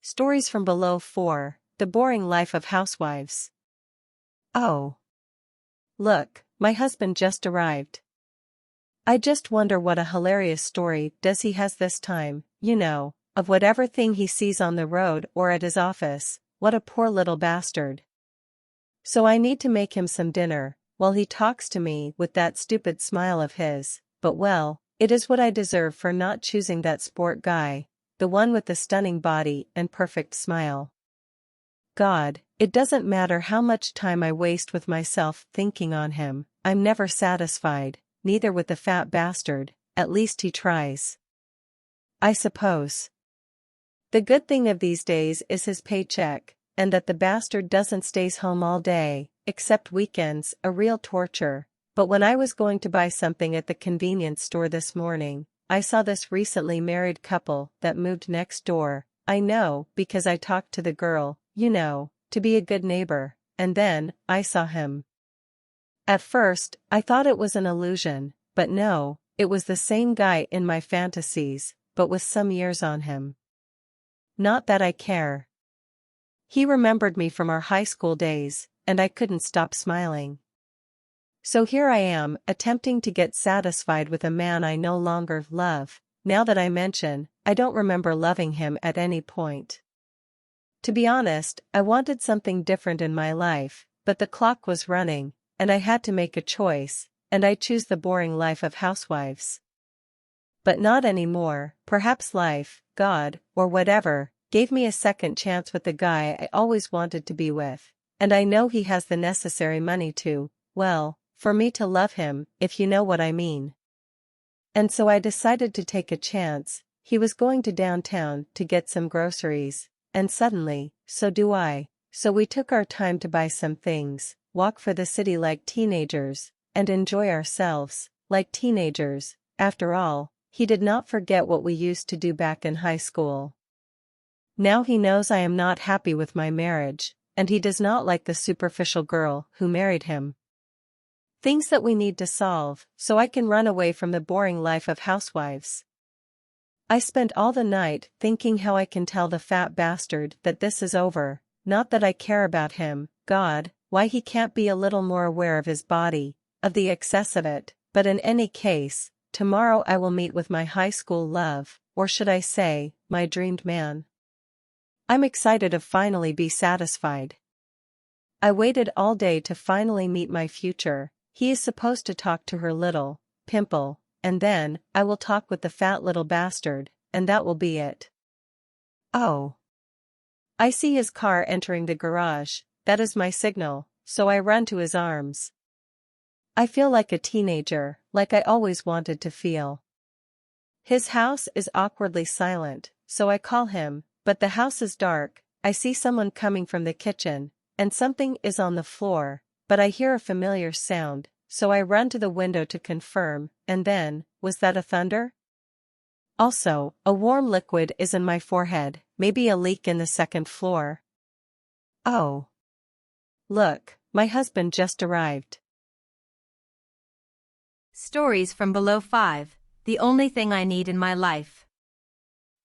Stories from Below 4, The Boring Life of Housewives. Oh. Look, my husband just arrived. I just wonder what a hilarious story does he has this time, of whatever thing he sees on the road or at his office. What a poor little bastard. So I need to make him some dinner, while he talks to me with that stupid smile of his, but well, it is what I deserve for not choosing that sport guy, the one with the stunning body and perfect smile. God, it doesn't matter how much time I waste with myself thinking on him, I'm never satisfied, neither with the fat bastard, at least he tries. I suppose. The good thing of these days is his paycheck, and that the bastard doesn't stays home all day, except weekends, a real torture. But when I was going to buy something at the convenience store this morning, I saw this recently married couple that moved next door. I know, because I talked to the girl, to be a good neighbor, and then, I saw him. At first, I thought it was an illusion, but no, it was the same guy in my fantasies, but with some years on him. Not that I care. He remembered me from our high school days, and I couldn't stop smiling. So here I am, attempting to get satisfied with a man I no longer love. Now that I mention, I don't remember loving him at any point. To be honest, I wanted something different in my life, but the clock was running, and I had to make a choice, and I choose the boring life of housewives. But not anymore. Perhaps life, God, or whatever, gave me a second chance with the guy I always wanted to be with, and I know he has the necessary money to, well, for me to love him, if you know what I mean. And so I decided to take a chance. He was going to downtown to get some groceries, and suddenly, so do I. So we took our time to buy some things, walk for the city like teenagers, and enjoy ourselves, like teenagers. After all, he did not forget what we used to do back in high school. Now he knows I am not happy with my marriage, and he does not like the superficial girl who married him. Things that we need to solve, so I can run away from the boring life of housewives. I spent all the night thinking how I can tell the fat bastard that this is over, not that I care about him, God, why he can't be a little more aware of his body, of the excess of it, but in any case, tomorrow I will meet with my high school love, or should I say, my dreamed man. I'm excited to finally be satisfied. I waited all day to finally meet my future. He is supposed to talk to her little pimple, and then I will talk with the fat little bastard, and that will be it. Oh. I see his car entering the garage. That is my signal, so I run to his arms. I feel like a teenager, like I always wanted to feel. His house is awkwardly silent, so I call him, but the house is dark. I see someone coming from the kitchen, and something is on the floor. But I hear a familiar sound, so I run to the window to confirm, and then, was that a thunder? Also, a warm liquid is in my forehead, maybe a leak in the second floor. Oh. Look, my husband just arrived. Stories from Below 5, The Only Thing I Need in My Life.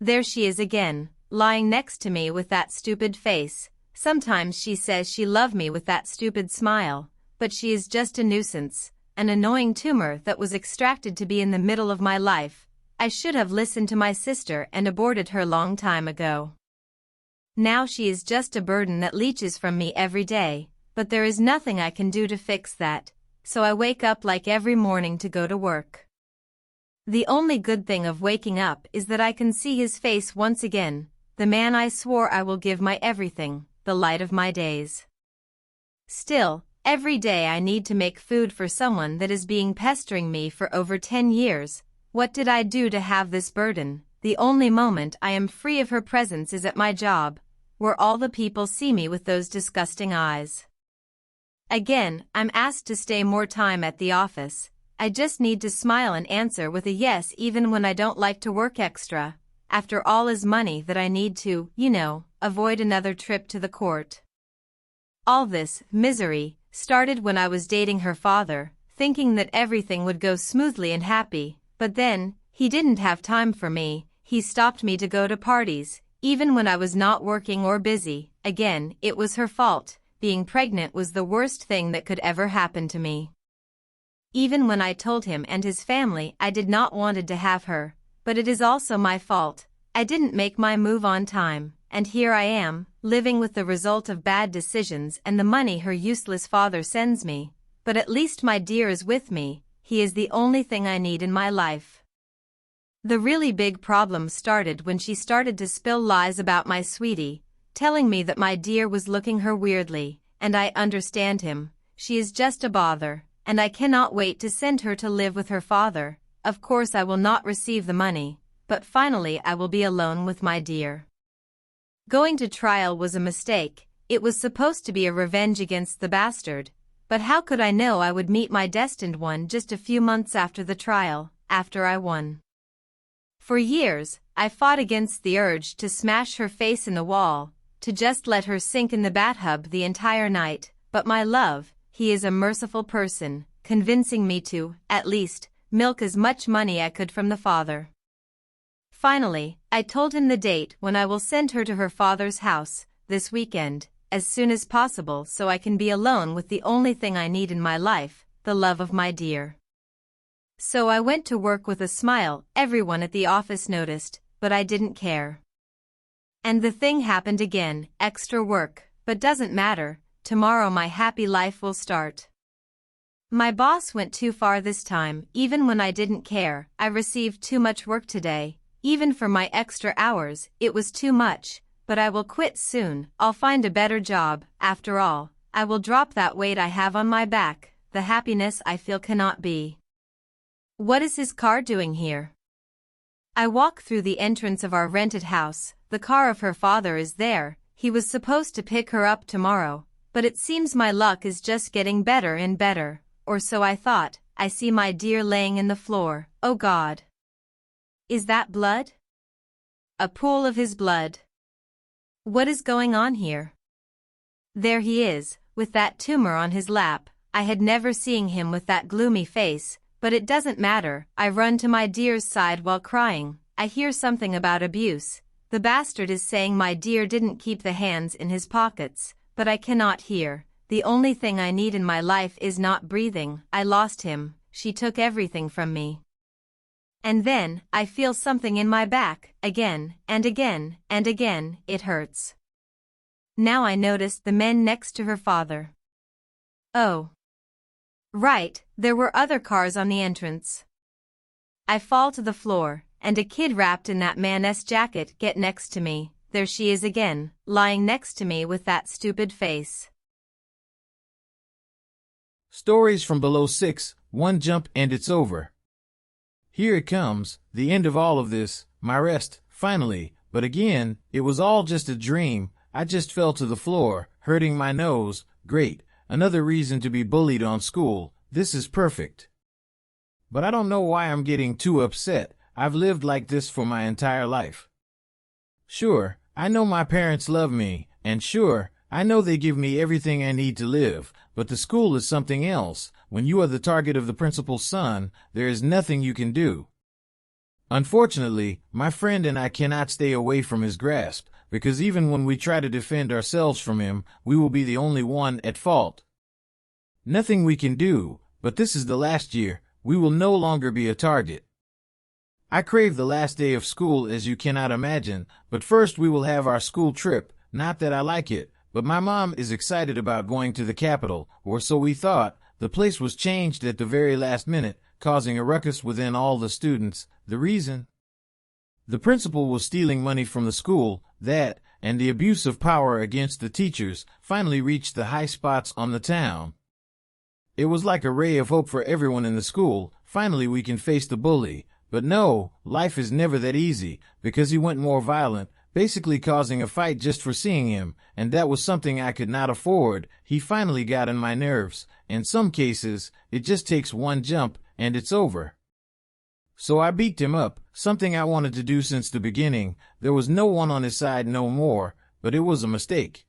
There she is again, lying next to me with that stupid face. Sometimes she says she loves me with that stupid smile, but she is just a nuisance, an annoying tumor that was extracted to be in the middle of my life. I should have listened to my sister and aborted her long time ago. Now she is just a burden that leeches from me every day, but there is nothing I can do to fix that, so I wake up like every morning to go to work. The only good thing of waking up is that I can see his face once again, the man I swore I will give my everything, the light of my days. Still, every day I need to make food for someone that is being pestering me for over 10 years. What did I do to have this burden? The only moment I am free of her presence is at my job, where all the people see me with those disgusting eyes. Again, I'm asked to stay more time at the office. I just need to smile and answer with a yes even when I don't like to work extra. After all is money that I need to, avoid another trip to the court. All this misery started when I was dating her father, thinking that everything would go smoothly and happy, but then, he didn't have time for me. He stopped me to go to parties, even when I was not working or busy. Again, it was her fault. Being pregnant was the worst thing that could ever happen to me. Even when I told him and his family I did not wanted to have her, but it is also my fault. I didn't make my move on time, and here I am, living with the result of bad decisions and the money her useless father sends me. But at least my dear is with me. He is the only thing I need in my life. The really big problem started when she started to spill lies about my sweetie, telling me that my dear was looking her weirdly, and I understand him. She is just a bother, and I cannot wait to send her to live with her father. Of course I will not receive the money, but finally I will be alone with my dear. Going to trial was a mistake. It was supposed to be a revenge against the bastard, but how could I know I would meet my destined one just a few months after the trial, after I won? For years, I fought against the urge to smash her face in the wall, to just let her sink in the bathtub the entire night, but my love, he is a merciful person, convincing me to, at least, milk as much money I could from the father. Finally, I told him the date when I will send her to her father's house, this weekend, as soon as possible so I can be alone with the only thing I need in my life, the love of my dear. So I went to work with a smile. Everyone at the office noticed, but I didn't care. And the thing happened again, extra work, but doesn't matter, tomorrow my happy life will start. My boss went too far this time. Even when I didn't care, I received too much work today. Even for my extra hours, it was too much, but I will quit soon. I'll find a better job. After all, I will drop that weight I have on my back. The happiness I feel cannot be. What is his car doing here? I walk through the entrance of our rented house. The car of her father is there. He was supposed to pick her up tomorrow, but it seems my luck is just getting better and better, or so I thought. I see my dear laying in the floor. Oh God! Is that blood? A pool of his blood. What is going on here? There he is, with that tumor on his lap. I had never seen him with that gloomy face, but it doesn't matter. I run to my dear's side while crying. I hear something about abuse. The bastard is saying my dear didn't keep the hands in his pockets, but I cannot hear. The only thing I need in my life is not breathing. I lost him. She took everything from me. And then, I feel something in my back, again, and again, and again. It hurts. Now I noticed the men next to her father. Oh. Right, there were other cars on the entrance. I fall to the floor, and a kid wrapped in that man's jacket get next to me. There she is again, lying next to me with that stupid face. Stories from below 6, one jump and it's over. Here it comes, the end of all of this, my rest, finally, but again, it was all just a dream. I just fell to the floor, hurting my nose. Great, another reason to be bullied on school. This is perfect. But I don't know why I'm getting too upset. I've lived like this for my entire life. Sure, I know my parents love me, and sure, I know they give me everything I need to live, but the school is something else. When you are the target of the principal's son, there is nothing you can do. Unfortunately, my friend and I cannot stay away from his grasp, because even when we try to defend ourselves from him, we will be the only one at fault. Nothing we can do, but this is the last year. We will no longer be a target. I crave the last day of school as you cannot imagine, but first we will have our school trip. Not that I like it, but my mom is excited about going to the capital, or so we thought. The place was changed at the very last minute, causing a ruckus within all the students. The reason? The principal was stealing money from the school. That, and the abuse of power against the teachers, finally reached the high spots on the town. It was like a ray of hope for everyone in the school. Finally we can face the bully. But no, life is never that easy, because he went more violent, basically causing a fight just for seeing him, and that was something I could not afford. He finally got on my nerves. In some cases, it just takes one jump, and it's over. So I beat him up, something I wanted to do since the beginning. There was no one on his side no more, but it was a mistake.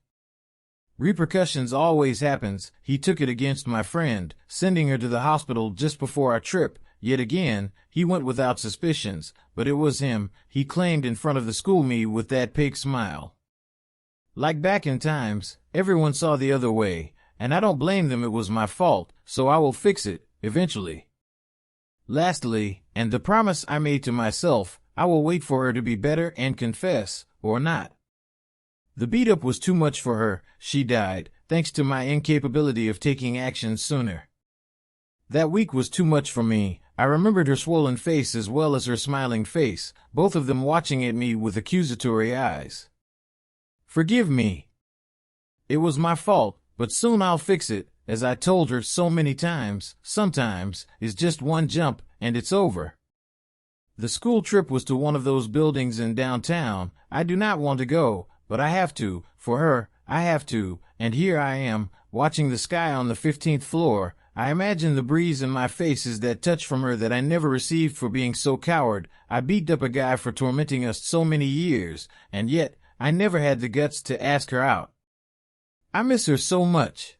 Repercussions always happens. He took it against my friend, sending her to the hospital just before our trip. yet again, he went without suspicions, but it was him, he claimed in front of the school me with that pig smile. Like back in times, everyone saw the other way, and I don't blame them, it was my fault, so I will fix it, eventually. Lastly, and the promise I made to myself, I will wait for her to be better and confess, or not. The beat-up was too much for her, she died, thanks to my incapability of taking action sooner. That week was too much for me. I remembered her swollen face as well as her smiling face, both of them watching at me with accusatory eyes. Forgive me. It was my fault, but soon I'll fix it, as I told her so many times. Sometimes it's just one jump, and it's over. The school trip was to one of those buildings in downtown. I do not want to go, but I have to. For her, I have to, and here I am, watching the sky on the 15th floor. I imagine the breeze in my face is that touch from her that I never received for being so coward. I beat up a guy for tormenting us so many years, and yet I never had the guts to ask her out. I miss her so much.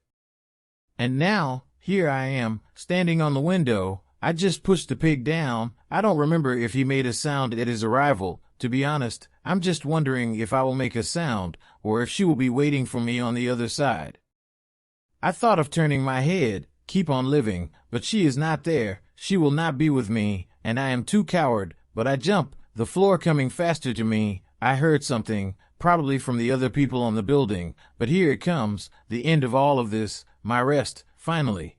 And now, here I am, standing on the window. I just pushed the pig down. I don't remember if he made a sound at his arrival. To be honest, I'm just wondering if I will make a sound, or if she will be waiting for me on the other side. I thought of turning my head, keep on living, but she is not there. She will not be with me, and I am too coward, but I jump, the floor coming faster to me. I heard something, probably from the other people on the building, but here it comes, the end of all of this, my rest, finally.